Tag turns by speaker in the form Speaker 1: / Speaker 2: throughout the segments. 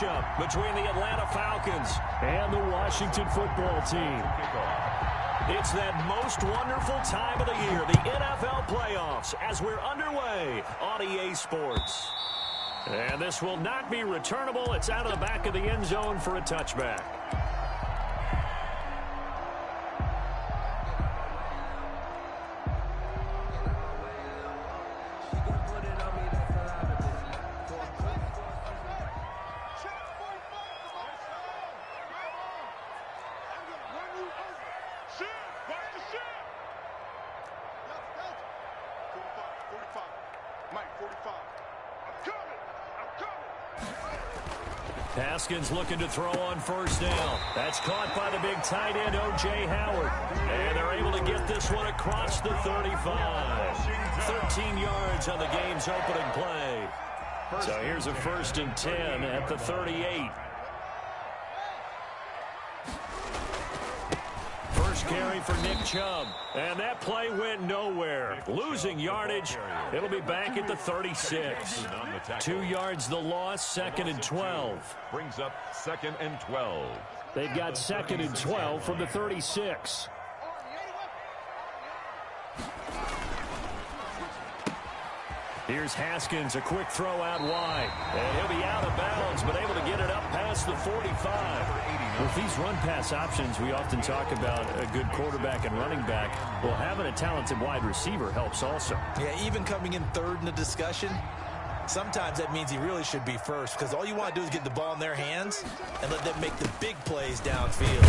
Speaker 1: matchup between the Atlanta Falcons and the Washington football team. It's that most wonderful time of the year, the NFL playoffs, as we're underway on EA Sports. And this will not be returnable. It's out of the back of the end zone for a touchback. Haskins looking to throw on first down. That's caught by the big tight end, O.J. Howard. And they're able to get this one across the 35. 13 yards on the game's opening play. So here's a 1st and 10 at the 38. First carry for Nick Chubb. And that play went nowhere. Losing yardage. It'll be back at the 36. 2 yards the loss, 2nd and 12.
Speaker 2: Brings up 2nd and 12.
Speaker 1: They've got 2nd and 12 from the 36. Here's Haskins, a quick throw out wide. And he'll be out of bounds, but able to get it up past the 45. With these run-pass options, we often talk about a good quarterback and running back. Well, having a talented wide receiver helps also.
Speaker 3: Yeah, even coming in third in the discussion, sometimes that means he really should be first, because all you want to do is get the ball in their hands and let them make the big plays downfield.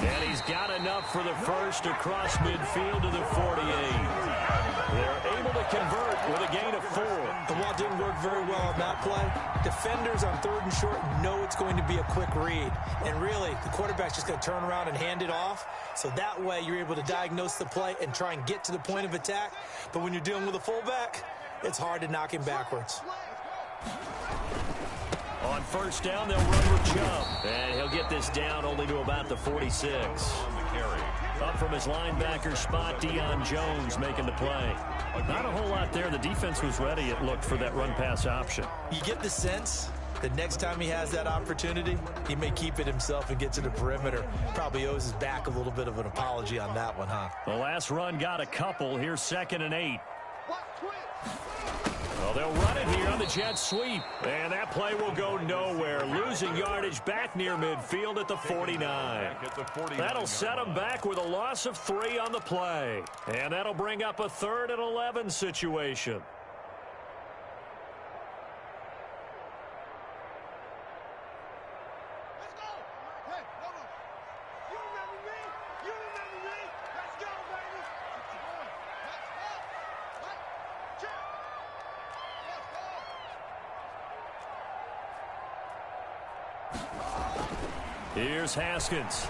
Speaker 1: And he's got enough for the first across midfield to the 48. They're able to convert with a gain of 4.
Speaker 3: And while it didn't work very well on that play, defenders on 3rd and short know it's going to be a quick read. And really, the quarterback's just going to turn around and hand it off. So that way you're able to diagnose the play and try and get to the point of attack. But when you're dealing with a fullback, it's hard to knock him backwards.
Speaker 1: On first down, they'll run with Chubb. And he'll get this down only to about the 46.
Speaker 2: On the carry.
Speaker 1: Up from his linebacker spot, Deion Jones making the play. Not a whole lot there. The defense was ready, it looked, for that run-pass option.
Speaker 3: You get the sense that next time he has that opportunity, he may keep it himself and get to the perimeter. Probably owes his back a little bit of an apology on that one, huh?
Speaker 1: The last run got a couple. Here's 2nd and 8. Well, they'll run it here on the jet sweep. And that play will go nowhere. Losing yardage back near midfield at the 49. That'll set them back with a loss of 3 on the play. And that'll bring up a 3rd and 11 situation. Here's Haskins.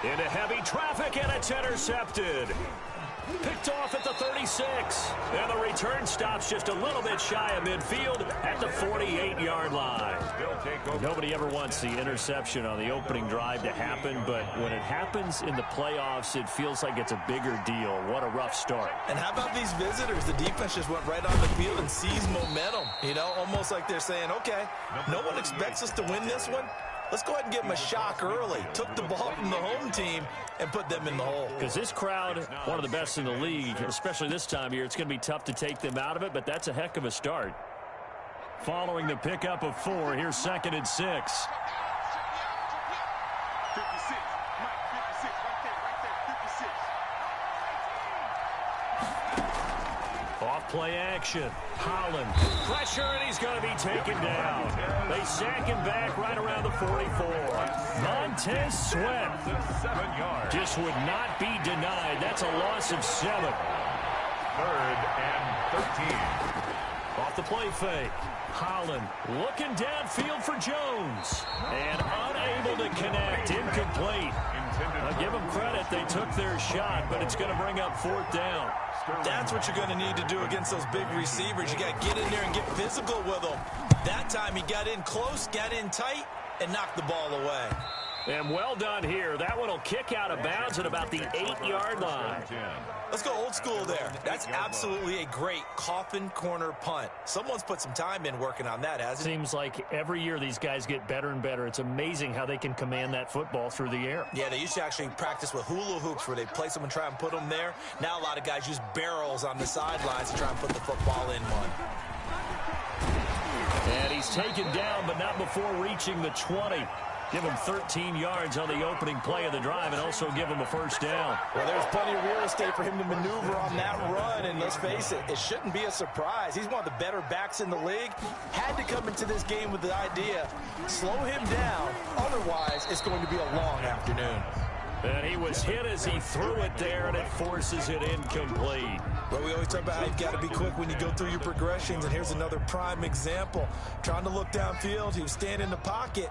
Speaker 1: Into heavy traffic, and it's intercepted. Picked off at the 36. And the return stops just a little bit shy of midfield at the 48-yard line. Nobody ever wants the interception on the opening drive to happen, but when it happens in the playoffs, it feels like it's a bigger deal. What a rough start.
Speaker 3: And how about these visitors? The defense just went right on the field and seized momentum. You know, almost like they're saying, okay, no one expects us to win this one. Let's go ahead and give them a shock early. Took the ball from the home team and put them in the hole.
Speaker 1: Because this crowd, one of the best in the league, especially this time of year, it's going to be tough to take them out of it, but that's a heck of a start. Following the pickup of 4, here's 2nd and 6. Off-play action. Holland. Pressure, and he's going to be taken down. They sack him back right around the 44. Montez Sweat just would not be denied. That's a loss of 7.
Speaker 2: 3rd and 13.
Speaker 1: Off the play fake. Holland looking downfield for Jones. And unable to connect. Incomplete. I'll give them credit. They took their shot, but it's going to bring up 4th down.
Speaker 3: That's what you're going to need to do against those big receivers. You got to get in there and get physical with them. That time he got in close, got in tight, and knocked the ball away.
Speaker 1: And well done here. That one will kick out of bounds at about the 8-yard line.
Speaker 3: Let's go old school there. That's absolutely a great coffin corner punt. Someone's put some time in working on that, hasn't it?
Speaker 1: Seems like every year these guys get better and better. It's amazing how they can command that football through the air.
Speaker 3: Yeah, they used to actually practice with hula hoops where they place them and try and put them there. Now a lot of guys use barrels on the sidelines to try and put the football in one.
Speaker 1: And he's taken down, but not before reaching the 20. Give him 13 yards on the opening play of the drive and also give him a first down.
Speaker 3: Well, there's plenty of real estate for him to maneuver on that run, and let's face it, it shouldn't be a surprise. He's one of the better backs in the league. Had to come into this game with the idea, slow him down, otherwise it's going to be a long afternoon.
Speaker 1: And he was hit as he threw it there, and it forces it incomplete.
Speaker 3: Well, we always talk about how you've got to be quick when you go through your progressions, and here's another prime example. Trying to look downfield, he was standing in the pocket,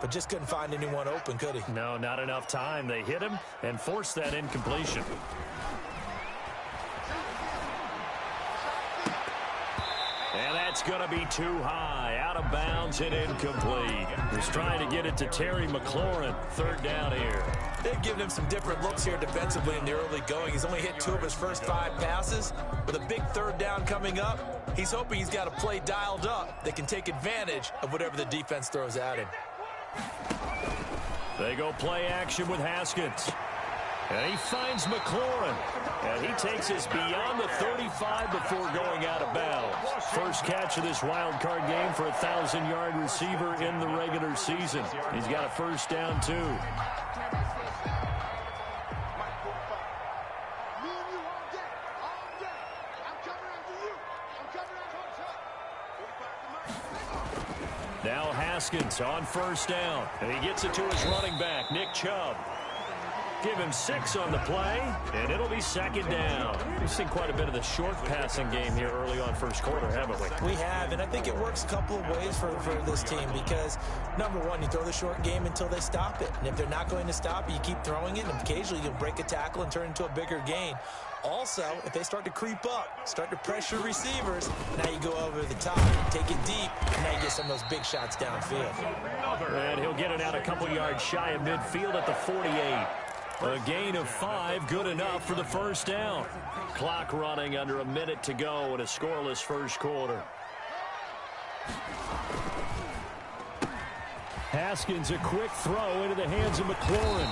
Speaker 3: but just couldn't find anyone open, could he?
Speaker 1: No, not enough time. They hit him and forced that incompletion. And that's going to be too high. Out of bounds and incomplete. He's trying to get it to Terry McLaurin. Third down here.
Speaker 3: They've given him some different looks here defensively in the early going. He's only hit 2 of his first 5 passes. With a big third down coming up, he's hoping he's got a play dialed up that can take advantage of whatever the defense throws at him.
Speaker 1: They go play action with Haskins. And he finds McLaurin. And he takes us beyond the 35 before going out of bounds. First catch of this wild card game for a 1,000-yard receiver in the regular season. He's got a first down, too. Now Haskins on first down. And he gets it to his running back, Nick Chubb. Give him 6 on the play, and it'll be second down. We've seen quite a bit of the short passing game here early on first quarter, haven't we?
Speaker 3: We have, and I think it works a couple of ways for this team because, number one, you throw the short game until they stop it. And if they're not going to stop it, you keep throwing it, and occasionally you'll break a tackle and turn it into a bigger gain. Also, if they start to creep up, start to pressure receivers, now you go over the top, take it deep, and now you get some of those big shots downfield.
Speaker 1: And he'll get it out a couple yards shy of midfield at the 48. A gain of 5, good enough for the first down. Clock running under a minute to go in a scoreless first quarter. Haskins, a quick throw into the hands of McLaurin.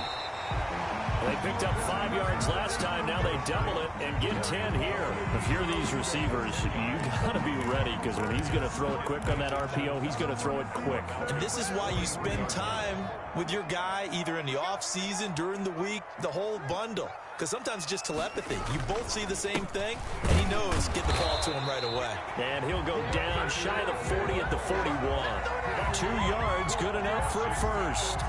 Speaker 1: They picked up 5 yards last time. Now they double it and get 10 here. If you're these receivers, you got to be ready because when he's going to throw it quick on that RPO, he's going to throw it quick.
Speaker 3: And this is why you spend time with your guy either in the offseason, during the week, the whole bundle. Because sometimes it's just telepathy. You both see the same thing, and he knows get the ball to him right away.
Speaker 1: And he'll go down shy of the 40 at the 41. 2 yards, good enough for a first.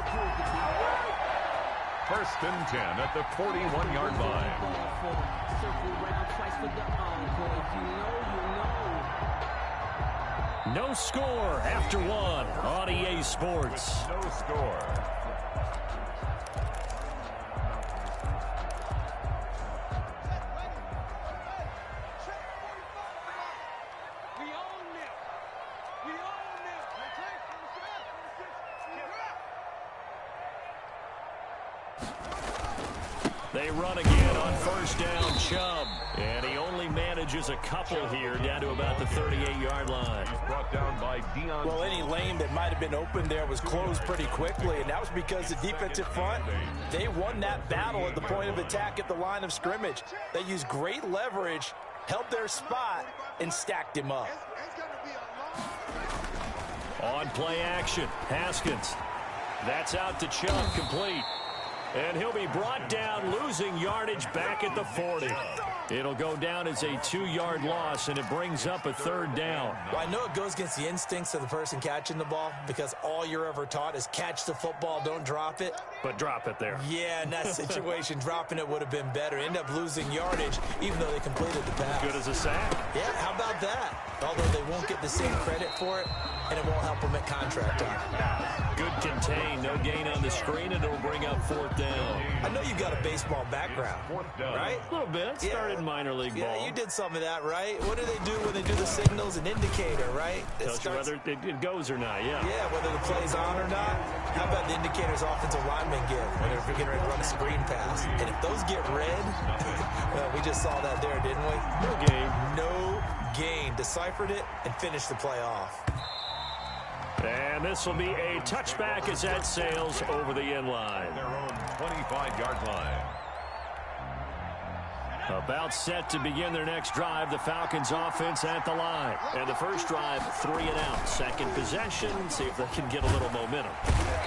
Speaker 2: First and 10 at the 41-yard line.
Speaker 1: No score after 1 on EA Sports.
Speaker 2: No score.
Speaker 1: They run again on first down, Chubb. And he only manages a couple here down to about the 38-yard line.
Speaker 2: Brought down by Dion.
Speaker 3: Well, any lane that might have been open there was closed pretty quickly, and that was because the defensive front, they won that battle at the point of attack at the line of scrimmage. They used great leverage, held their spot, and stacked him up.
Speaker 1: On play action, Haskins. That's out to Chubb, complete. And he'll be brought down, losing yardage back at the 40. It'll go down as a 2-yard loss, and it brings up a third down.
Speaker 3: Well, I know it goes against the instincts of the person catching the ball because all you're ever taught is catch the football, don't drop it.
Speaker 1: But drop it there.
Speaker 3: Yeah, in that situation, dropping it would have been better. End up losing yardage, even though they completed the pass.
Speaker 1: Good as a sack.
Speaker 3: Yeah, how about that? Although they won't get the same credit for it, and it won't help them at contract time.
Speaker 1: Good contain, no gain on the screen, and it'll bring up fourth down.
Speaker 3: I know you've got a baseball background, right?
Speaker 1: A little bit. Started minor league ball.
Speaker 3: Yeah, you did some of that, right? What do they do when they do the signals? An indicator, right?
Speaker 1: Tells you whether it goes or not, yeah.
Speaker 3: Yeah, whether the play's on or not. How about the indicators offensive linemen linemen get when they're getting ready to run a screen pass. And if those get red, well, we just saw that there, didn't we?
Speaker 1: No gain.
Speaker 3: No gain. Deciphered it and finished the play off.
Speaker 1: And this will be a touchback as that sails over the end line.
Speaker 2: Their own 25-yard line.
Speaker 1: About set to begin their next drive, the Falcons offense at the line. And the first drive, 3 and out. Second possession, see if they can get a little momentum.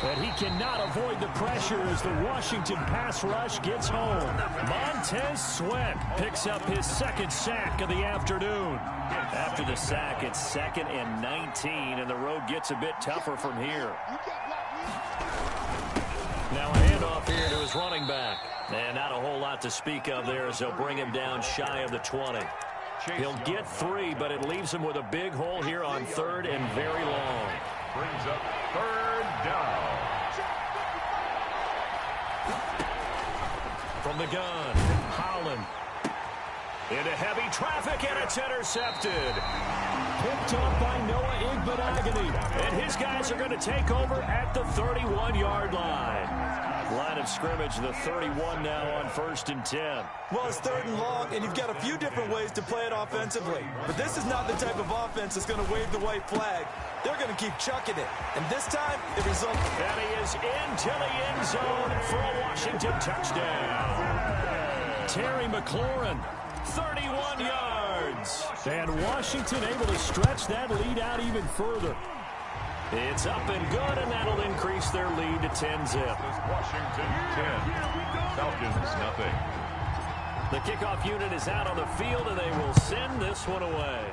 Speaker 1: And he cannot avoid the pressure as the Washington pass rush gets home. Montez Sweat picks up his second sack of the afternoon. After the sack, it's 2nd and 19, and the road gets a bit tougher from here. Now a handoff here to his running back. And not a whole lot to speak of there as they'll bring him down shy of the 20. He'll get 3, but it leaves him with a big hole here on 3rd and very long.
Speaker 2: Brings up 3rd down.
Speaker 1: From the gun, Holland. Into heavy traffic, and it's intercepted. Picked off by Noah Igbenogany. And his guys are going to take over at the 31-yard line. Line of scrimmage, the 31 now on 1st and 10.
Speaker 3: Well, it's 3rd and long, and you've got a few different ways to play it offensively. But this is not the type of offense that's going to wave the white flag. They're going to keep chucking it. And this time, it results.
Speaker 1: And he is into the end zone for a Washington touchdown. Terry McLaurin, 31 yards. And Washington able to stretch that lead out even further. It's up and good, and that'll increase their lead to 10-zip.
Speaker 2: Washington 10, Falcons nothing.
Speaker 1: The kickoff unit is out on the field, and they will send this one away.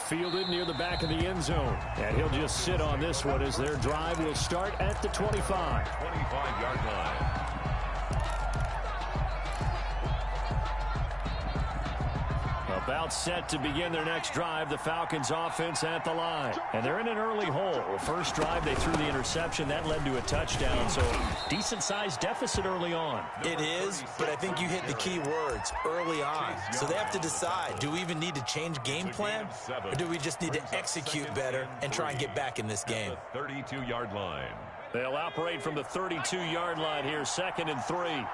Speaker 1: Fielded near the back of the end zone. And he'll just sit on this one as their drive will start at the 25.
Speaker 2: 25-yard line.
Speaker 1: About set to begin their next drive, the Falcons offense at the line. And they're in an early hole. First drive, they threw the interception. That led to a touchdown, so decent-sized deficit early on.
Speaker 3: It is, but I think you hit the key words, early on. So they have to decide, do we even need to change game plan, or do we just need to execute better and try and get back in this game?
Speaker 2: 32-yard line.
Speaker 1: They'll operate from the 32-yard line here, 2nd and 3.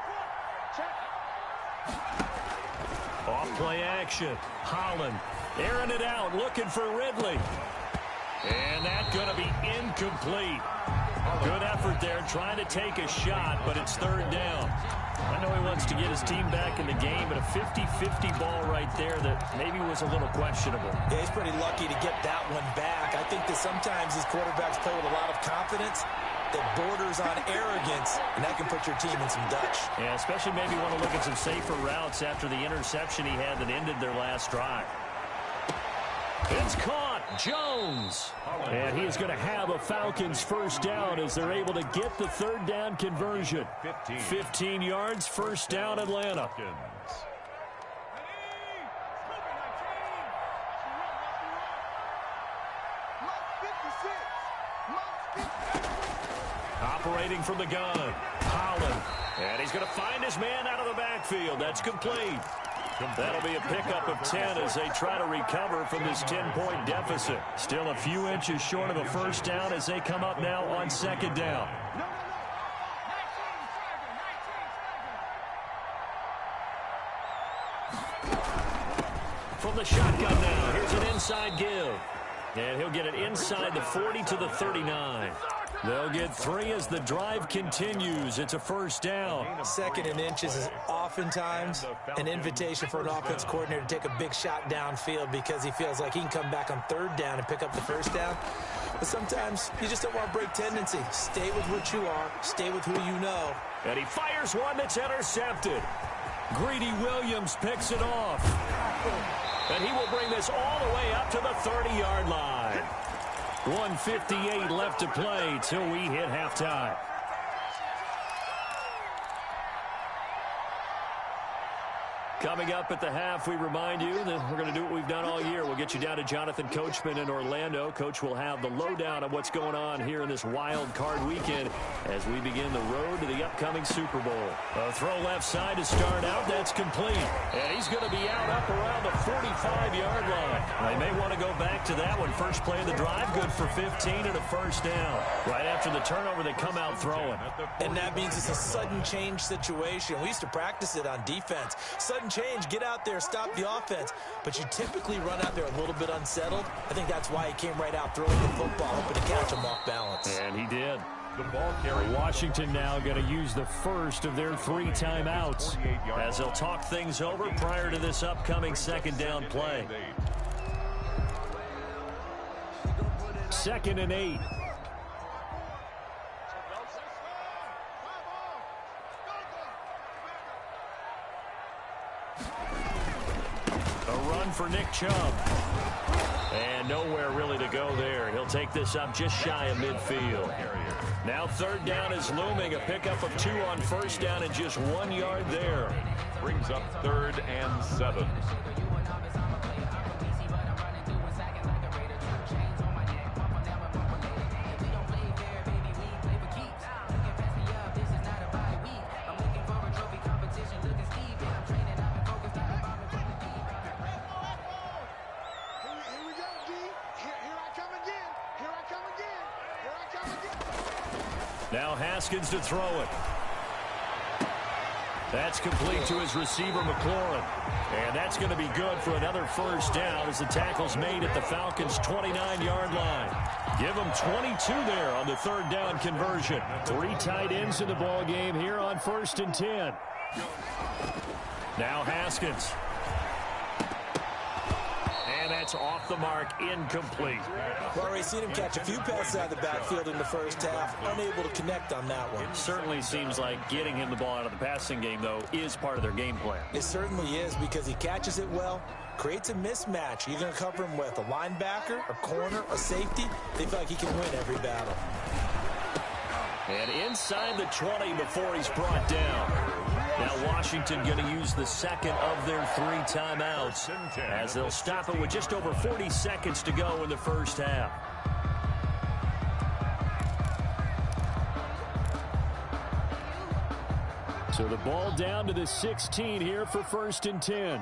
Speaker 1: Off play action. Holland airing it out, looking for Ridley. And that's going to be incomplete. Good effort there, trying to take a shot, but it's 3rd down. I know he wants to get his team back in the game, but a 50-50 ball right there that maybe was a little questionable.
Speaker 3: Yeah, he's pretty lucky to get that one back. I think that sometimes these quarterbacks play with a lot of confidence that borders on arrogance, and that can put your team in some Dutch.
Speaker 1: Yeah, especially maybe want to look at some safer routes after the interception he had that ended their last drive. It's caught. Jones. And he is going to have a Falcons first down as they're able to get the 3rd down conversion. 15 yards, first down, Atlanta. Operating from the gun, Holland. And he's going to find his man out of the backfield. That's complete. That'll be a pickup of 10 as they try to recover from this 10-point deficit. Still a few inches short of a first down as they come up now on 2nd down. From the shotgun now, here's an inside give. And he'll get it inside the 40 to the 39. They'll get 3 as the drive continues. It's a first down.
Speaker 3: 2nd and inches is oftentimes an invitation for an offense coordinator to take a big shot downfield because he feels like he can come back on 3rd down and pick up the first down. But sometimes you just don't want to break tendency. Stay with what you are. Stay with who you know.
Speaker 1: And he fires one that's intercepted. Greedy Williams picks it off. And he will bring this all the way up to the 30-yard line. 1:58 left to play till we hit halftime. Coming up at the half, we remind you that we're going to do what we've done all year. We'll get you down to Jonathan Coachman in Orlando. Coach will have the lowdown of what's going on here in this wild card weekend as we begin the road to the upcoming Super Bowl. A throw left side to start out. That's complete. And he's going to be out up around the 45-yard line. They may want to go back to that one. First play of the drive, good for 15 and a first down. Right after the turnover, they come out throwing.
Speaker 3: And that means it's a sudden change situation. We used to practice it on defense. Sudden change, get out there, stop the offense. But you typically run out there a little bit unsettled. I think that's why he came right out throwing the football, hoping to catch him off balance.
Speaker 1: And he did.
Speaker 2: The ball carrier.
Speaker 1: Washington now going to use the first of their 3 timeouts as they'll talk things over prior to this upcoming second down play. 2nd and 8. For Nick Chubb. And nowhere really to go there. He'll take this up just shy of midfield. Now 3rd down is looming. A pickup of 2 on 1st down and just 1 yard there.
Speaker 2: Brings up 3rd and 7.
Speaker 1: Now Haskins to throw it. That's complete to his receiver, McLaurin. And that's going to be good for another first down as the tackle's made at the Falcons' 29-yard line. Give them 22 there on the 3rd down conversion. 3 tight ends in the ball game here on 1st and 10. Now Haskins. And that's off the mark, incomplete.
Speaker 3: Well, we've seen him catch a few passes out of the backfield in the first half, unable to connect on that one.
Speaker 1: It certainly seems like getting him the ball out of the passing game, though, is part of their game plan.
Speaker 3: It certainly is because he catches it well, creates a mismatch. You're going to cover him with a linebacker, a corner, a safety. They feel like he can win every battle.
Speaker 1: And inside the 20 before he's brought down. Now Washington going to use the 2nd of their 3 timeouts as they'll stop it with just over 40 seconds to go in the first half. So the ball down to the 16 here for 1st and 10.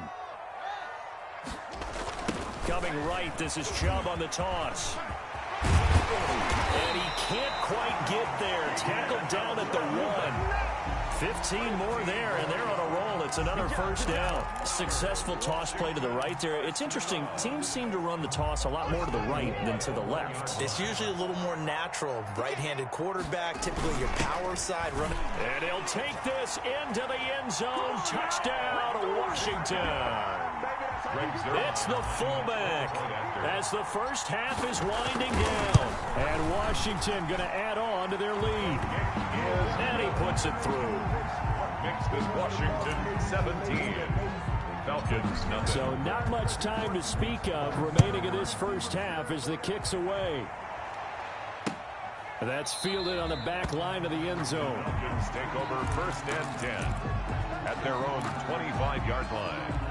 Speaker 1: Coming right, this is Chubb on the toss. And he can't quite get there. Tackled down at the 1. 15 more there, and they're on a roll. It's another first down. Successful toss play to the right there. It's interesting. Teams seem to run the toss a lot more to the right than to the left.
Speaker 3: It's usually a little more natural. Right-handed quarterback, typically your power side running.
Speaker 1: And he'll take this into the end zone. Touchdown, Washington. It's the fullback as the first half is winding down. And Washington going to add on to their lead. And he puts it through.
Speaker 2: Makes this Washington 17. Falcons nothing.
Speaker 1: So not much time to speak of remaining in this first half as the kick's away. That's fielded on the back line of the end zone.
Speaker 2: Falcons take over 1st and 10 at their own 25-yard line.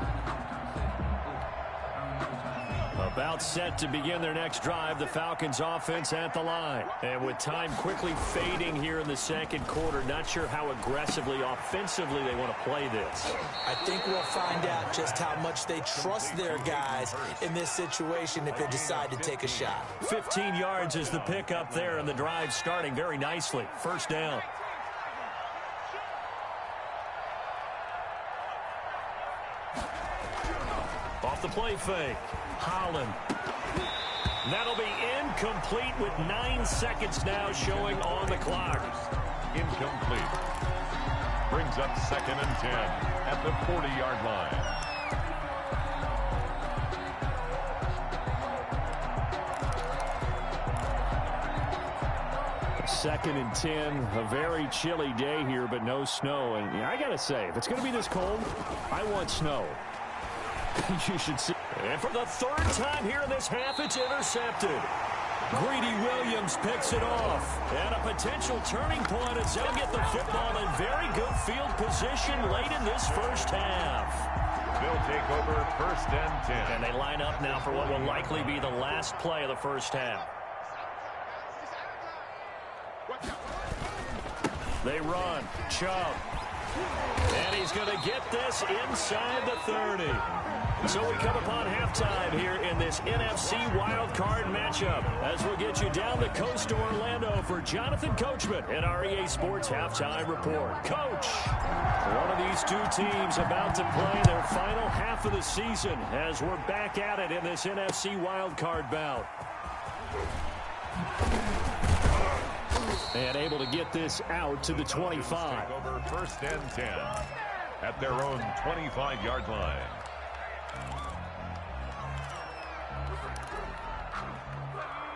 Speaker 1: About set to begin their next drive, the Falcons offense at the line. And with time quickly fading here in the 2nd quarter, not sure how aggressively, offensively they want to play this.
Speaker 3: I think we'll find out just how much they trust their guys in this situation if they decide to take a shot.
Speaker 1: 15 yards is the pickup there, and the drive starting very nicely. First down. Off the play fake. Holland. That'll be incomplete with 9 seconds now showing on the clock.
Speaker 2: Incomplete. Brings up 2nd and 10 at the 40-yard line.
Speaker 1: Second and 10, a very chilly day here, but no snow. And I got to say, if it's going to be this cold, I want snow. You should see. And for the 3rd time here in this half, it's intercepted. Greedy Williams picks it off. And a potential turning point as they'll get the football in very good field position late in this first half.
Speaker 2: They'll take over 1st and 10.
Speaker 1: And they line up now for what will likely be the last play of the first half. They run. Chubb. And he's going to get this inside the 30. So we come upon halftime here in this NFC wildcard matchup as we'll get you down the coast to Orlando for Jonathan Coachman at our EA Sports Halftime Report. Coach, one of these two teams about to play their final half of the season as we're back at it in this NFC wildcard bout. And able to get this out to the 25.
Speaker 2: Over 1st and 10 at their own 25-yard line.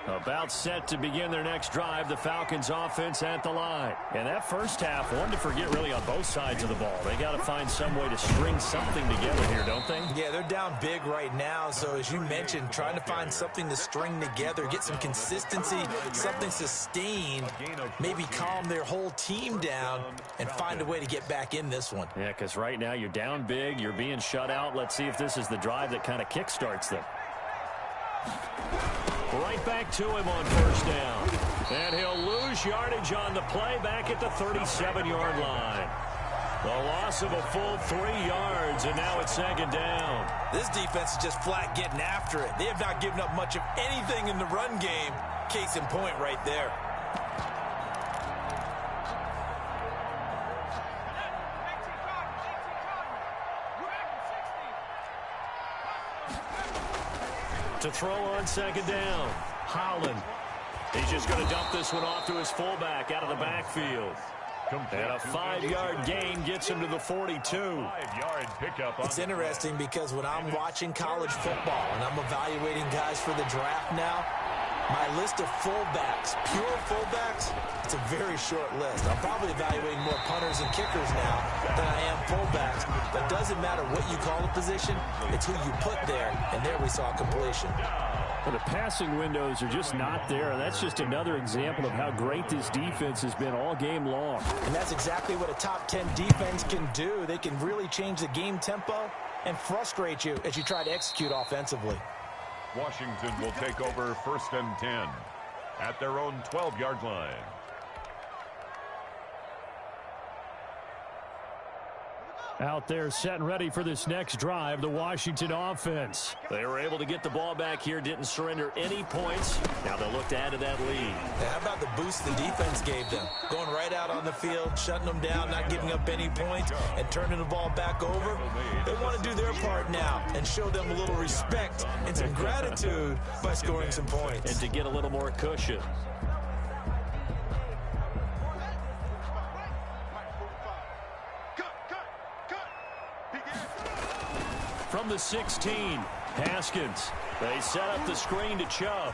Speaker 1: About set to begin their next drive, the Falcons offense at the line. And that first half, one to forget really on both sides of the ball. They got to find some way to string something together here, don't they?
Speaker 3: Yeah, they're down big right now. So as you mentioned, trying to find something to string together, get some consistency, something sustained, maybe calm their whole team down and find a way to get back in this one.
Speaker 1: Yeah, because right now you're down big, you're being shut out. Let's see if this is the drive that kind of kickstarts them. Right back to him on first down. And he'll lose yardage on the play back at the 37-yard line. The loss of a full 3 yards, and now it's 2nd down.
Speaker 3: This defense is just flat getting after it. They have not given up much of anything in the run game. Case in point right there.
Speaker 1: To throw on 2nd down. Holland. He's just going to dump this one off to his fullback out of the backfield. And a 5-yard gain gets him to the 42.
Speaker 2: 5-yard pickup.
Speaker 3: It's interesting because when I'm watching college football and I'm evaluating guys for the draft now, my list of fullbacks, pure fullbacks, it's a very short list. I'm probably evaluating more punters and kickers now than I am fullbacks. But it doesn't matter what you call a position, it's who you put there. And there we saw completion.
Speaker 1: Well, the passing windows are just not there, and that's just another example of how great this defense has been all game long.
Speaker 3: And that's exactly what a top 10 defense can do. They can really change the game tempo and frustrate you as you try to execute offensively.
Speaker 2: Washington will take over 1st and 10 at their own 12-yard line.
Speaker 1: Out there set and ready for this next drive, the Washington offense. They were able to get the ball back here, didn't surrender any points. Now they'll look to add to that lead.
Speaker 3: Now, how about the boost the defense gave them? Going right out on the field, shutting them down, not giving up any points, and turning the ball back over. They want to do their part now and show them a little respect and some gratitude by scoring some points.
Speaker 1: And to get a little more cushion. From the 16, Haskins. They set up the screen to Chubb.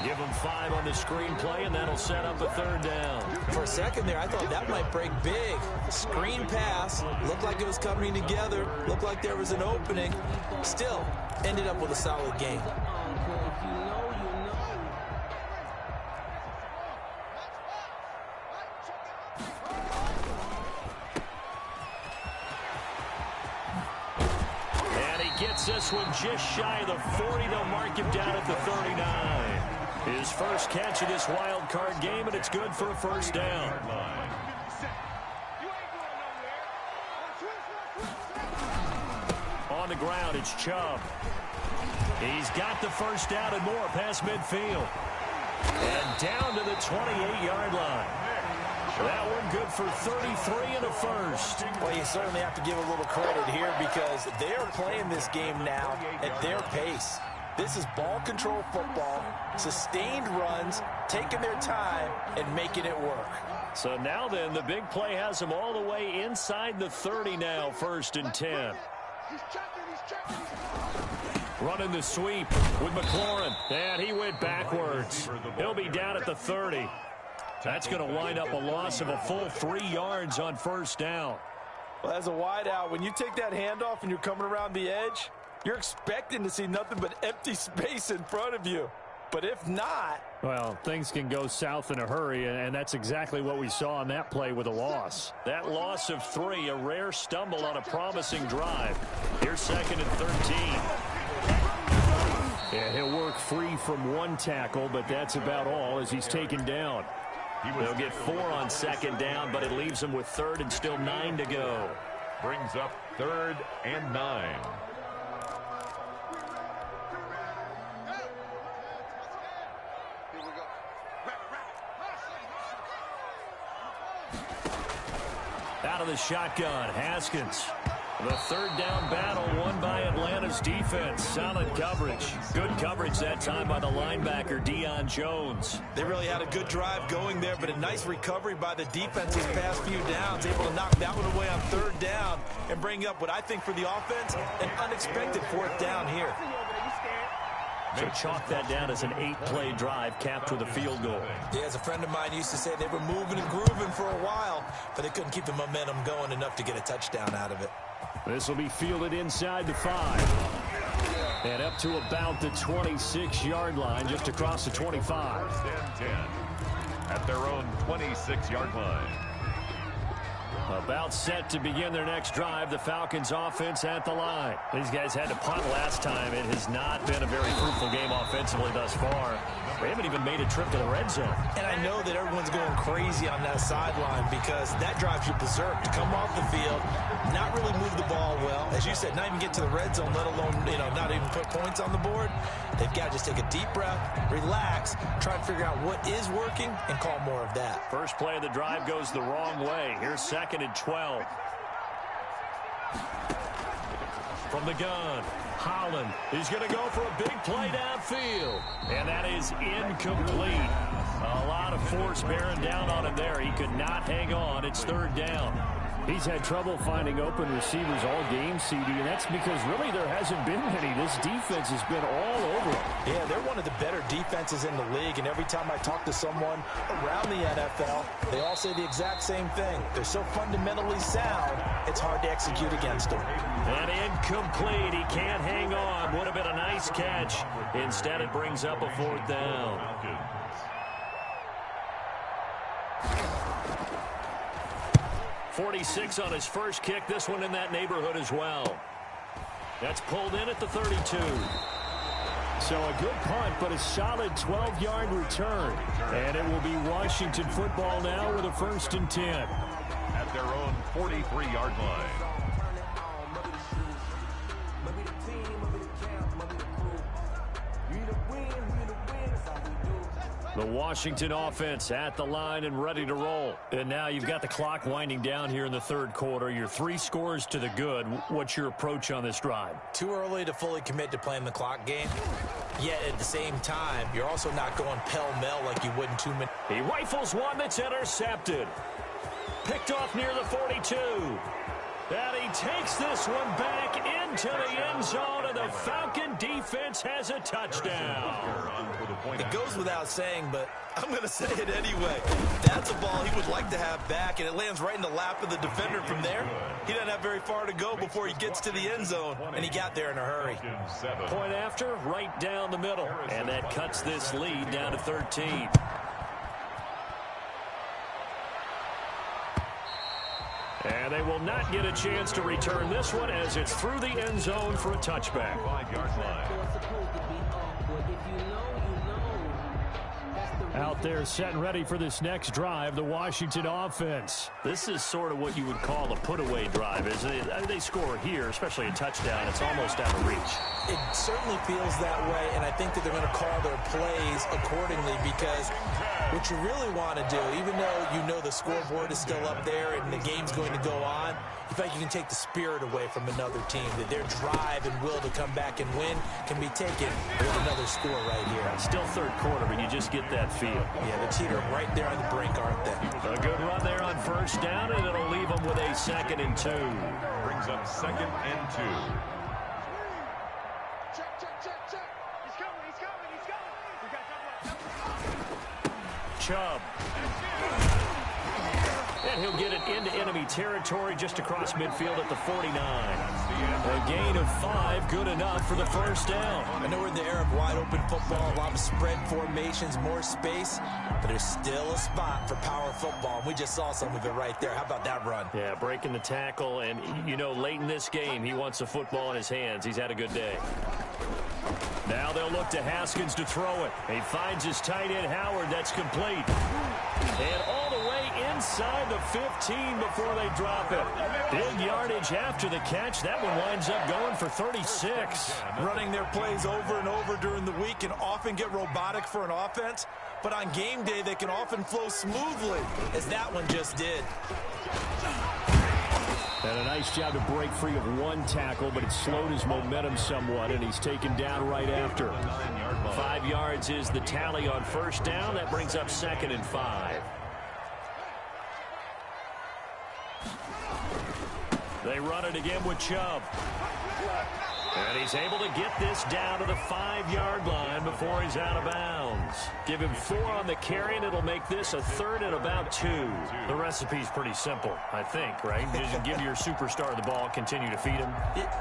Speaker 1: Give him 5 on the screen play, and that'll set up a 3rd down.
Speaker 3: For a second there, I thought that might break big. Screen pass. Looked like it was coming together. Looked like there was an opening. Still, ended up with a solid game.
Speaker 1: Gets this one just shy of the 40. They'll mark him down at the 39. His first catch of this wild card game, and it's good for a 1st down. On the ground, it's Chubb. He's got the 1st down and more past midfield. And down to the 28-yard line. That one good for 33 and a 1st.
Speaker 3: Well, you certainly have to give a little credit here because they are playing this game now at their pace. This is ball control football, sustained runs, taking their time, and making it work.
Speaker 1: So now then, the big play has them all the way inside the 30 now, 1st and 10. Running the sweep with McLaurin, and he went backwards. He'll be down at the 30. That's going to wind up a loss of a full 3 yards on 1st down.
Speaker 3: Well, as a wideout, when you take that handoff and you're coming around the edge, you're expecting to see nothing but empty space in front of you. But if not...
Speaker 1: Well, things can go south in a hurry, and that's exactly what we saw on that play with a loss. That loss of 3, a rare stumble on a promising drive. Here's 2nd and 13. Yeah, he'll work free from 1 tackle, but that's about all as he's taken down. They'll get 4 on 2nd down, but it leaves him with 3rd and still 9 to go.
Speaker 2: Brings up 3rd and 9.
Speaker 1: Out of the shotgun, Haskins. The 3rd down battle won by Atlanta's defense. Solid coverage. Good coverage that time by the linebacker, Deion Jones.
Speaker 3: They really had a good drive going there, but a nice recovery by the defense these past few downs. Able to knock that one away on 3rd down and bring up what I think for the offense, an unexpected 4th down here.
Speaker 1: So chalk that down as an 8-play drive capped with a field goal.
Speaker 3: Yeah, as a friend of mine used to say, they were moving and grooving for a while, but they couldn't keep the momentum going enough to get a touchdown out of it.
Speaker 1: This will be fielded inside the 5. And up to about the 26-yard line, just across the 25.
Speaker 2: 1st and 10 at their own 26-yard line.
Speaker 1: About set to begin their next drive, the Falcons offense at the line. These guys had to punt last time. It has not been a very fruitful game offensively thus far. They haven't even made a trip to the red zone.
Speaker 3: And I know that everyone's going crazy on that sideline because that drives you berserk to come off the field, not really move the ball well. As you said, not even get to the red zone, let alone, not even put points on the board. They've got to just take a deep breath, relax, try and figure out what is working, and call more of that.
Speaker 1: First play of the drive goes the wrong way. Here's 2nd and 12. From the gun, Holland is going to go for a big play downfield. And that is incomplete. A lot of force bearing down on him there. He could not hang on. It's 3rd down. He's had trouble finding open receivers all game, CD, and that's because really there hasn't been many. This defense has been all over him.
Speaker 3: Yeah, they're one of the better defenses in the league, and every time I talk to someone around the NFL, they all say the exact same thing. They're so fundamentally sound, it's hard to execute against them.
Speaker 1: And incomplete. He can't hang on. Would have been a nice catch. Instead, it brings up a 4th down. 46 on his first kick. This one in that neighborhood as well. That's pulled in at the 32. So a good punt, but a solid 12-yard return. And it will be Washington football now with a 1st and 10.
Speaker 2: At their own 43-yard line.
Speaker 1: The Washington offense at the line and ready to roll. And now you've got the clock winding down here in the 3rd quarter. You're 3 scores to the good. What's your approach on this drive?
Speaker 3: Too early to fully commit to playing the clock game. Yet at the same time, you're also not going pell-mell like you would in 2 minutes.
Speaker 1: He rifles one that's intercepted. Picked off near the 42. And he takes this one back into the end zone, and the Falcon defense has a touchdown.
Speaker 3: It goes without saying, but I'm going to say it anyway. That's a ball he would like to have back, and it lands right in the lap of the defender from there. He doesn't have very far to go before he gets to the end zone, and he got there in a hurry.
Speaker 1: Point after, right down the middle, and that cuts this lead down to 13. And they will not get a chance to return this one as it's through the end zone for a touchback.
Speaker 2: 5-yard line.
Speaker 1: Out there set and ready for this next drive, the Washington offense. This is sort of what you would call a put-away drive, isn't it? They score here, especially a touchdown. It's almost out of reach.
Speaker 3: It certainly feels that way, and I think that they're going to call their plays accordingly because what you really want to do, even though you know the scoreboard is still up there and the game's going to go on, in fact, you can take the spirit away from another team, that their drive and will to come back and win can be taken with another score right here.
Speaker 1: Still 3rd quarter, but you just get that feel.
Speaker 3: Yeah, they're teetering right there on the brink, aren't they?
Speaker 1: A good run there on 1st down, and it'll leave them with a 2nd and 2.
Speaker 2: Brings up 2nd and 2.
Speaker 1: Chubb. And he'll get it into enemy territory just across midfield at the 49. A gain of 5, good enough for the first down.
Speaker 3: I know we're in the era of wide-open football, a lot of spread formations, more space, but there's still a spot for power football, and we just saw some of it right there. How about that run?
Speaker 1: Yeah, breaking the tackle, and, you know, late in this game, he wants the football in his hands. He's had a good day. Now they'll look to Haskins to throw it. He finds his tight end, Howard. That's complete. And all the way inside the 15 before they drop it. Big yardage after the catch. That one winds up going for 36.
Speaker 3: Running their plays over and over during the week can often get robotic for an offense, but on game day they can often flow smoothly, as that one just did.
Speaker 1: And a nice job to break free of one tackle, but it slowed his momentum somewhat, and he's taken down right after. 5 yards is the tally on first down. That brings up 2nd and 5. They run it again with Chubb. And he's able to get this down to the 5-yard line before he's out of bounds. Give him 4 on the carry, and it'll make this a 3rd and about 2. The recipe's pretty simple, I think, right? Just give your superstar the ball, continue to feed him.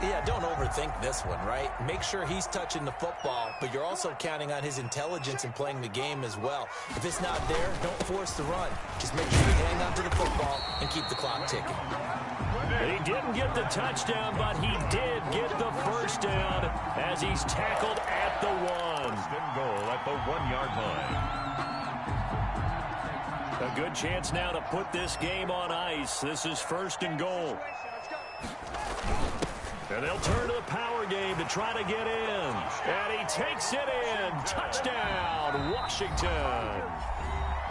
Speaker 3: Yeah, don't overthink this one, right? Make sure he's touching the football, but you're also counting on his intelligence in playing the game as well. If it's not there, don't force the run. Just make sure you hang on to the football and keep the clock ticking.
Speaker 1: He didn't get the touchdown, but he did get the first down as he's tackled at the 1.
Speaker 2: Goal at the 1-yard line.
Speaker 1: A good chance now to put this game on ice. This is 1st and goal. And they'll turn to the power game to try to get in. And he takes it in. Touchdown, Washington.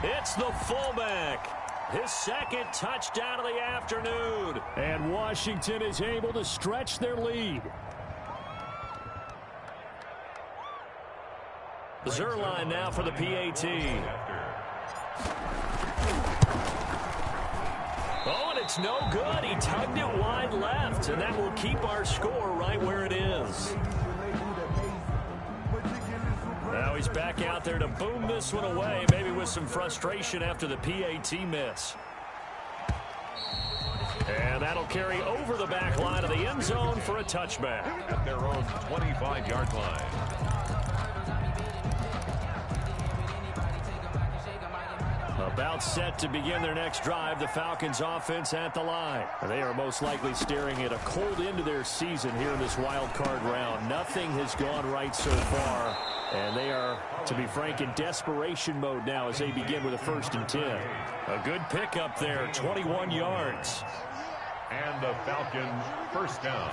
Speaker 1: It's the fullback. His 2nd touchdown of the afternoon. And Washington is able to stretch their lead. Zerline now for the PAT. Oh, and it's no good. He tugged it wide left, and that will keep our score right where it is. Now he's back out there to boom this one away, maybe with some frustration after the PAT miss. And that'll carry over the back line of the end zone for a touchback.
Speaker 2: At their own 25-yard line.
Speaker 1: About set to begin their next drive, the Falcons offense at the line. They are most likely staring at a cold end to their season here in this wild card round. Nothing has gone right so far, and they are, to be frank, in desperation mode now as they begin with a 1st and 10. A good pickup there, 21 yards.
Speaker 2: And the Falcons first down.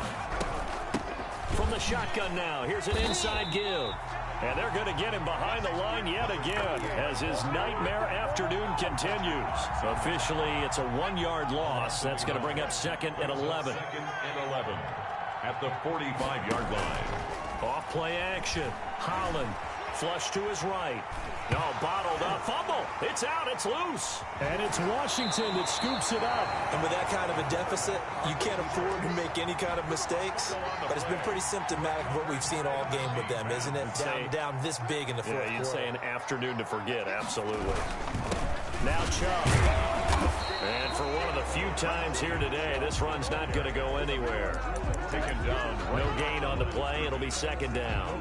Speaker 1: From the shotgun now, here's an inside give. And they're going to get him behind the line yet again as his nightmare afternoon continues. Officially, it's a 1-yard loss. That's going to bring up 2nd and 11.
Speaker 2: 2nd and 11 at the 45-yard line.
Speaker 1: Off play action. Holland flush to his right. No, bottled up. Fumble. It's out. It's loose. And it's Washington that scoops it up.
Speaker 3: And with that kind of a deficit, you can't afford to make any kind of mistakes. But it's been pretty symptomatic of what we've seen all game with them, isn't it? Down this big in the fourth quarter.
Speaker 1: You'd say an afternoon to forget. Absolutely. Now Chubb. And for one of the few times here today, this run's not going to go anywhere.
Speaker 2: Taken down.
Speaker 1: No gain on the play. It'll be 2nd down.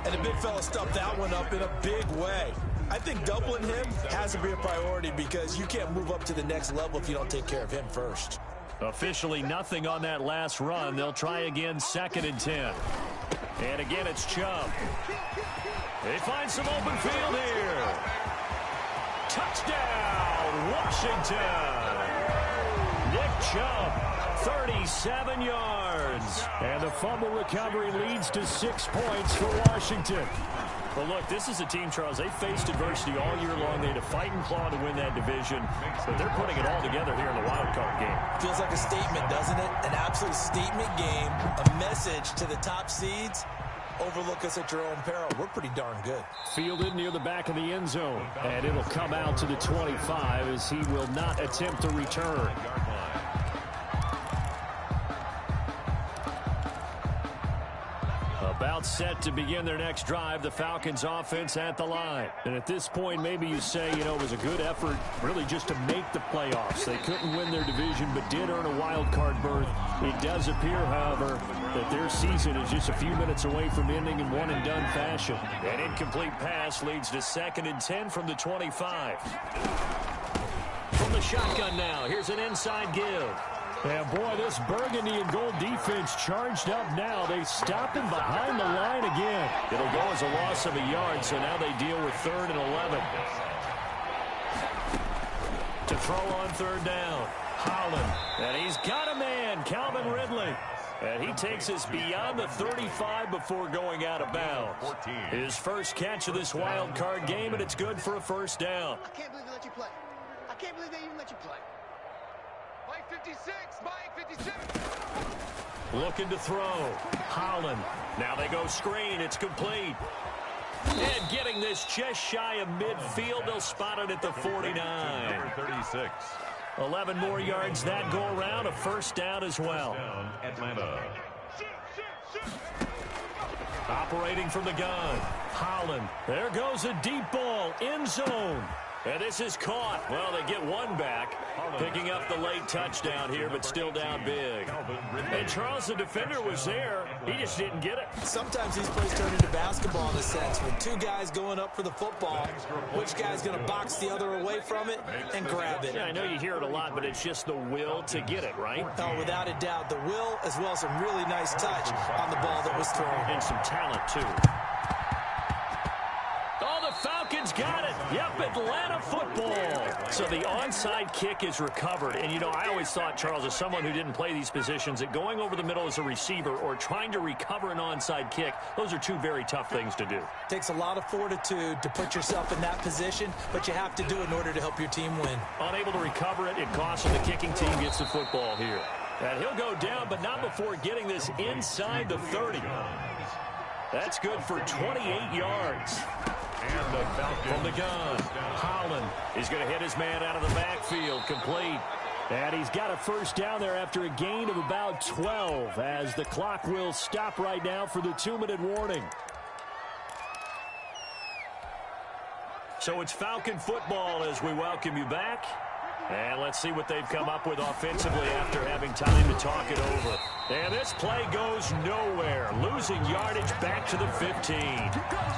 Speaker 3: And the big fella stuffed that one up in a big way. I think doubling him has to be a priority because you can't move up to the next level if you don't take care of him first.
Speaker 1: Officially nothing on that last run. They'll try again, 2nd and 10. And again, it's Chubb. They find some open field here. Touchdown, Washington. Nick Chubb, 37 yards. And the fumble recovery leads to 6 points for Washington. Well, look, this is a team, Charles, they faced adversity all year long. They had to fight and claw to win that division, but they're putting it all together here in the wild card game.
Speaker 3: Feels like a statement, doesn't it? An absolute statement game, a message to the top seeds. Overlook us at your own peril. We're pretty darn good.
Speaker 1: Fielded near the back of the end zone, and it'll come out to the 25 as he will not attempt to return. About timeout set to begin their next drive. The Falcons offense at the line. And at this point, maybe you say, you know, it was a good effort really just to make the playoffs. They couldn't win their division but did earn a wild card berth. It does appear, however, that their season is just a few minutes away from ending in one-and-done fashion. An incomplete pass leads to 2nd and 10 from the 25. From the shotgun now, here's an inside give. And, boy, this burgundy and gold defense charged up now. They stop him behind the line again. It'll go as a loss of a yard, so now they deal with 3rd and 11. To throw on 3rd down, Holland. And he's got a man, Calvin Ridley. And he takes us beyond the 35 before going out of bounds. His first catch of this wild card game, and it's good for a 1st down.
Speaker 4: I can't believe they let you play. I can't believe they even let you play. Mike 56, Mike 56.
Speaker 1: Looking to throw. Holland. Now they go screen. It's complete. And getting this just shy of midfield. They'll spot it at the 49.
Speaker 2: Number 36.
Speaker 1: 11 more yards that go around. A 1st down as well.
Speaker 2: Atlanta.
Speaker 1: Operating from the gun. Holland. There goes a deep ball. End zone. And this is caught. Well, they get one back. Picking up the late touchdown here, but still down big. And Charles, the defender, was there. He just didn't get it.
Speaker 3: Sometimes these plays turn into basketball in a sense. When 2 guys going up for the football, which guy's going to box the other away from it and grab it?
Speaker 1: Yeah, I know you hear it a lot, but it's just the will to get it, right?
Speaker 3: Oh, without a doubt. The will as well as some really nice touch on the ball that was thrown.
Speaker 1: And some talent, too. Falcons got it. Yep, Atlanta football. So the onside kick is recovered. And, you know, I always thought, Charles, as someone who didn't play these positions, that going over the middle as a receiver or trying to recover an onside kick, those are 2 very tough things to do.
Speaker 3: Takes a lot of fortitude to put yourself in that position, but you have to do it in order to help your team win.
Speaker 1: Unable to recover it, it costs them. The kicking team gets the football here. And he'll go down, but not before getting this inside the 30. That's good for 28 yards.
Speaker 2: And the Falcons
Speaker 1: from the gun. Holland is going to hit his man out of the backfield. Complete. And he's got a 1st down there after a gain of about 12 as the clock will stop right now for the 2-minute warning. So it's Falcon football as we welcome you back. And let's see what they've come up with offensively after having time to talk it over. And this play goes nowhere. Losing yardage back to the 15.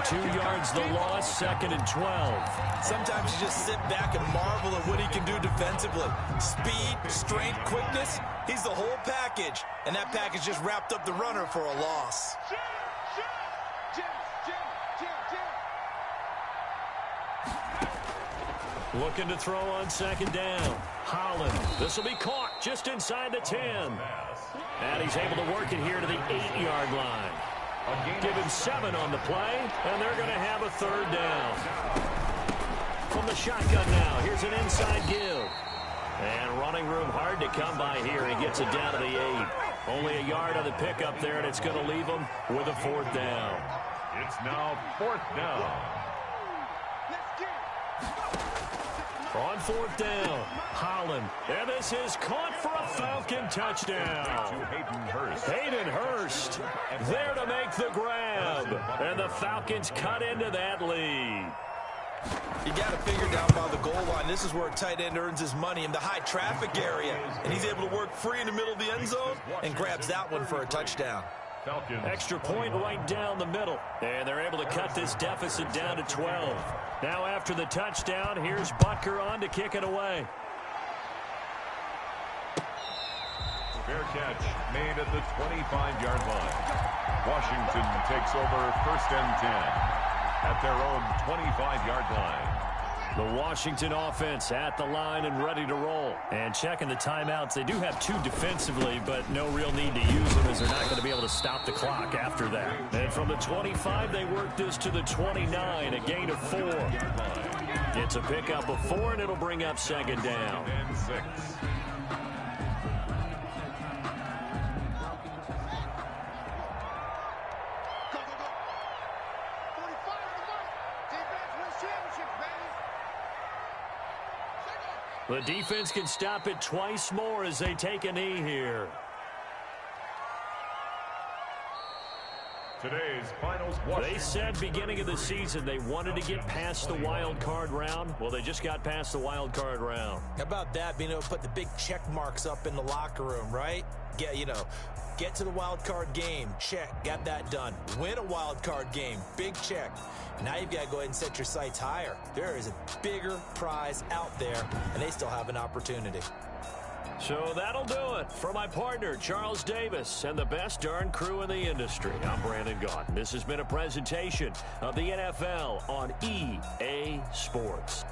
Speaker 1: 2 yards the loss, 2nd and 12.
Speaker 3: Sometimes you just sit back and marvel at what he can do defensively. Speed, strength, quickness. He's the whole package. And that package just wrapped up the runner for a loss.
Speaker 1: Looking to throw on 2nd down. Holland. This will be caught just inside the 10. And he's able to work it here to the 8-yard line. Give him 7 on the play, and they're going to have a 3rd down. From the shotgun now, here's an inside give. And running room hard to come by here. He gets it down to the 8. Only a yard on the pickup there, and it's going to leave him with a 4th down.
Speaker 2: It's now 4th down.
Speaker 1: On 4th down, Holland. And this is caught for a Falcon touchdown.
Speaker 2: To Hayden Hurst.
Speaker 1: Hayden Hurst there to make the grab. And the Falcons cut into that lead.
Speaker 3: You got to figure down by the goal line. This is where a tight end earns his money in the high traffic area. And he's able to work free in the middle of the end zone and grabs that one for a touchdown.
Speaker 2: Falcons.
Speaker 1: Extra point right down the middle. And they're able to cut this deficit down to 12. Now after the touchdown, here's Butker on to kick it away.
Speaker 2: Fair catch made at the 25-yard line. Washington takes over 1st and 10 at their own 25-yard line.
Speaker 1: The Washington offense at the line and ready to roll. And checking the timeouts. They do have 2 defensively, but no real need to use them as they're not going to be able to stop the clock after that. And from the 25, they work this to the 29, a gain of 4. It's a pickup of 4, and it'll bring up 2nd down.
Speaker 2: And 6.
Speaker 1: The defense can stop it twice more as they take a knee here.
Speaker 2: Today's finals.
Speaker 1: They said beginning of the season they wanted to get past the wild card round. Well, they just got past the wild card round.
Speaker 3: How about that, being able to put the big check marks up in the locker room, right? Get to the wild card game. Check. Got that done. Win a wild card game. Big check. Now you've got to go ahead and set your sights higher. There is a bigger prize out there, and they still have an opportunity.
Speaker 1: So that'll do it. For my partner, Charles Davis, and the best darn crew in the industry, I'm Brandon Gaudin. This has been a presentation of the NFL on EA Sports.